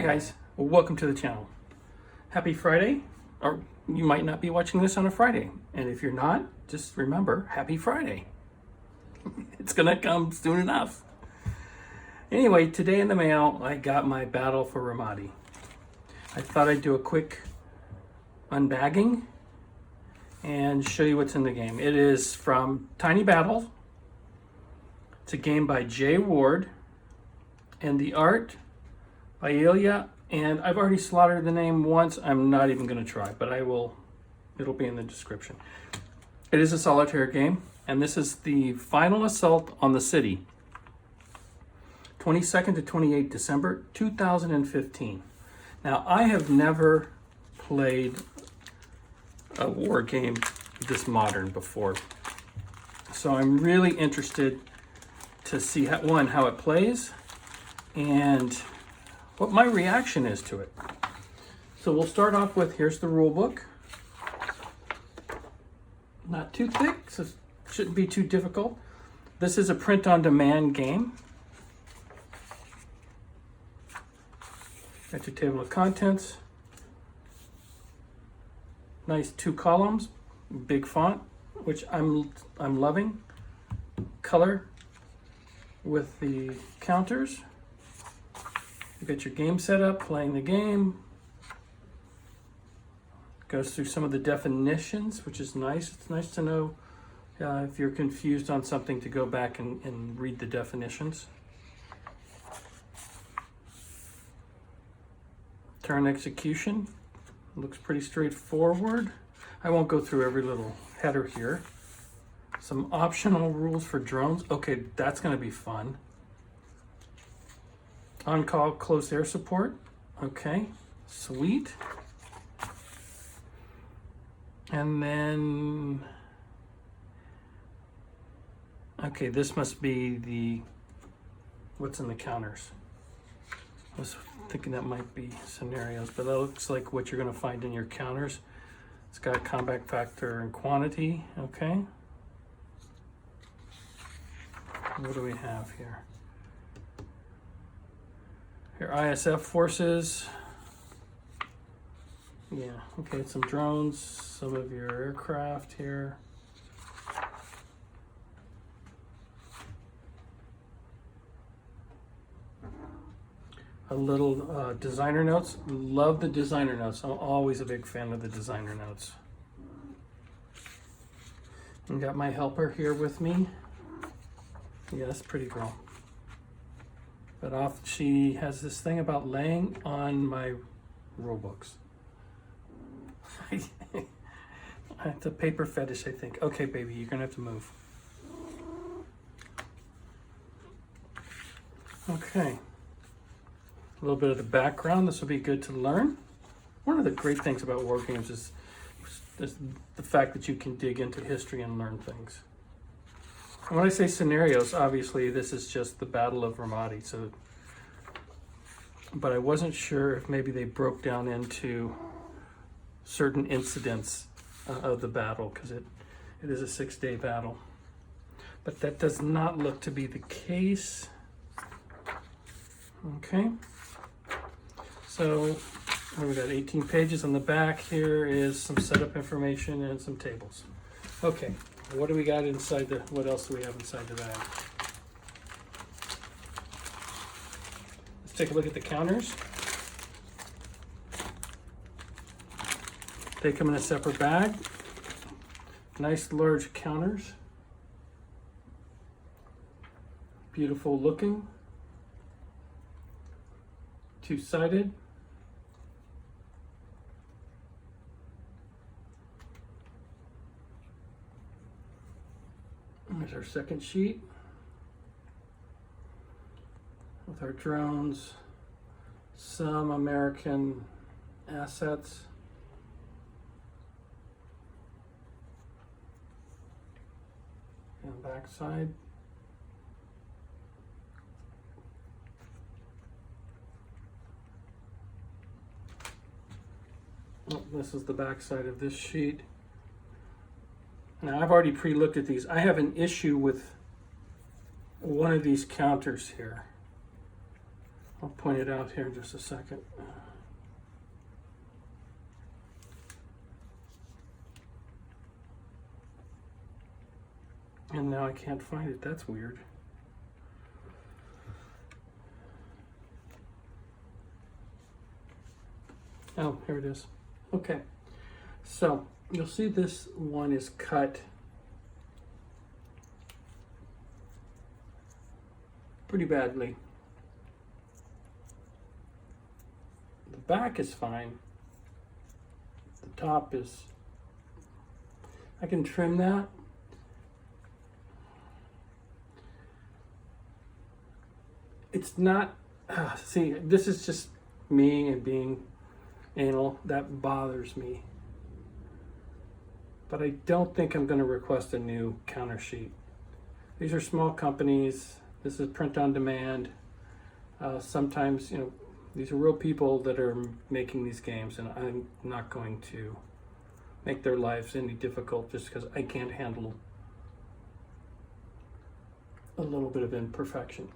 Hi guys, welcome to the channel. Happy Friday, or you might not be watching this on a Friday. And if you're not, just remember, happy Friday. It's gonna come soon enough. Anyway, today in the mail, I got my Battle for Ramadi. I thought I'd do a quick unbagging and show you what's in the game. It is from Tiny Battle. It's a game by Jay Ward, and the art by Ilya, and I've already slaughtered the name once. I'm not even going to try, but I will. It'll be in the description. It is a solitaire game, and this is the final assault on the city. 22nd to 28 December 2015. Now, I have never played a war game this modern before, so I'm really interested to see how it plays and what my reaction is to it. So we'll start off with, here's the rule book. Not too thick, so it shouldn't be too difficult. This is a print-on-demand game. Got your table of contents. Nice 2 columns, big font, which I'm loving. Color with the counters. You got your game set up, playing the game. Goes through some of the definitions, which is nice. It's nice to know if you're confused on something to go back and read the definitions. Turn execution. Looks pretty straightforward. I won't go through every little header here. Some optional rules for drones. Okay, that's going to be fun. On-call close air support. Okay, sweet. And then, okay, this must be what's in the counters. I was thinking that might be scenarios, but that looks like what you're going to find in your counters. It's got combat factor and quantity. Okay. What do we have here? Your ISF forces. Yeah, okay, some drones, some of your aircraft here. A little designer notes. Love the designer notes. I'm always a big fan of the designer notes. And got my helper here with me. Yes, pretty girl. But she has this thing about laying on my rule books. It's a paper fetish, I think. Okay, baby, you're gonna have to move. Okay. A little bit of the background. This will be good to learn. One of the great things about war games is the fact that you can dig into history and learn things. And when I say scenarios, obviously this is just the Battle of Ramadi. So, but I wasn't sure if maybe they broke down into certain incidents of the battle, because it is a 6-day battle. But that does not look to be the case. Okay. So we got 18 pages on the back. Here is some setup information and some tables. Okay. What do we got inside what else do we have inside the bag? Let's take a look at the counters. They come in a separate bag. Nice large counters. Beautiful looking. 2-sided. There's our second sheet with our drones, some American assets. And back side. Oh, this is the back side of this sheet. Now I've already pre-looked at these. I have an issue with one of these counters here. I'll point it out here in just a second. And now I can't find it. That's weird. Oh, here it is. Okay. So you'll see this one is cut pretty badly. The back is fine. The top is, I can trim that. It's not, see, this is just me and being anal. That bothers me. But I don't think I'm going to request a new counter sheet. These are small companies. This is print on demand. Sometimes, you know, these are real people that are making these games, and I'm not going to make their lives any difficult just because I can't handle a little bit of imperfection.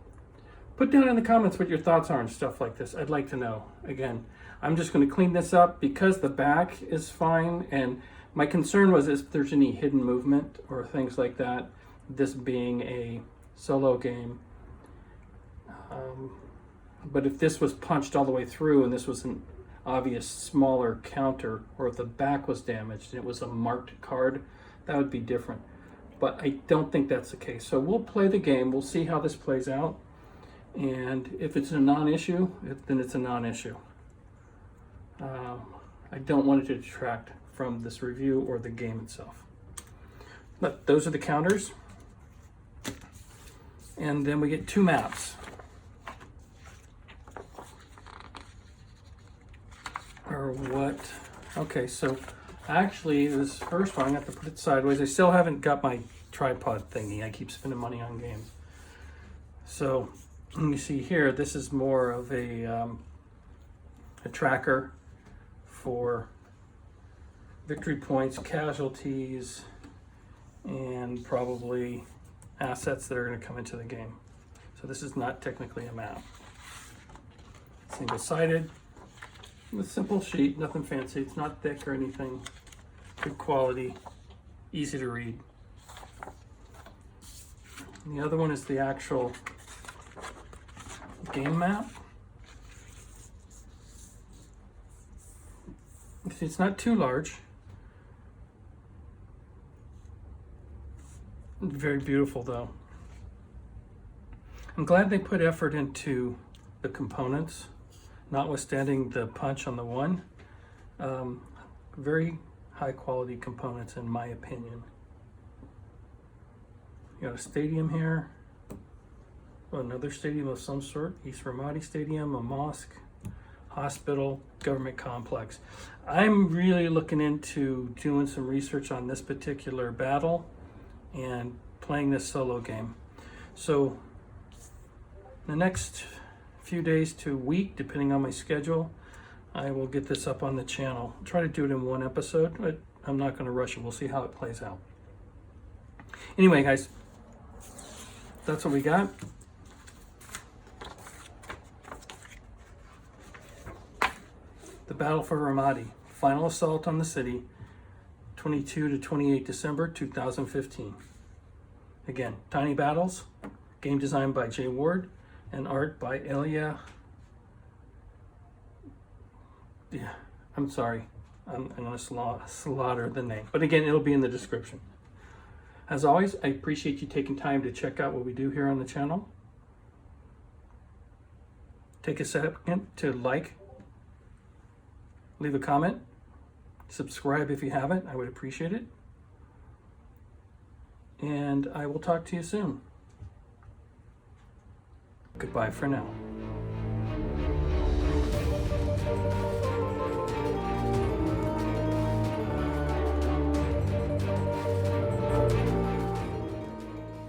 Put down in the comments what your thoughts are on stuff like this. I'd like to know. Again, I'm just going to clean this up because the back is fine, and my concern was if there's any hidden movement or things like that, this being a solo game. But if this was punched all the way through and this was an obvious smaller counter, or if the back was damaged and it was a marked card, that would be different. But I don't think that's the case. So we'll play the game. We'll see how this plays out. And if it's a non-issue, then it's a non-issue. I don't want it to detract from this review or the game itself. But those are the counters. And then we get 2 maps. Or what? Okay, so actually this first one, I have to put it sideways. I still haven't got my tripod thingy. I keep spending money on games. So you see here, this is more of a tracker for victory points, casualties, and probably assets that are going to come into the game. So this is not technically a map. Single-sided, with simple sheet, nothing fancy. It's not thick or anything. Good quality, easy to read. And the other one is the actual game map. See, it's not too large. Very beautiful though. I'm glad they put effort into the components, notwithstanding the punch on the one. Very high quality components in my opinion. You got a stadium here, another stadium of some sort, East Ramadi Stadium, a mosque, hospital, government complex. I'm really looking into doing some research on this particular battle and playing this solo game. So the next few days to a week, depending on my schedule, I will get this up on the channel. I'll try to do it in one episode, but I'm not going to rush it. We'll see how it plays out. Anyway, guys, that's what we got. The Battle for Ramadi, final assault on the city, 22 to 28 December 2015. Again, Tiny Battles, game design by Jay Ward, and art by Ilya. Yeah, I'm sorry. I'm going to slaughter the name. But again, it'll be in the description. As always, I appreciate you taking time to check out what we do here on the channel. Take a second to like, leave a comment, subscribe if you haven't. I would appreciate it. And I will talk to you soon. Goodbye for now.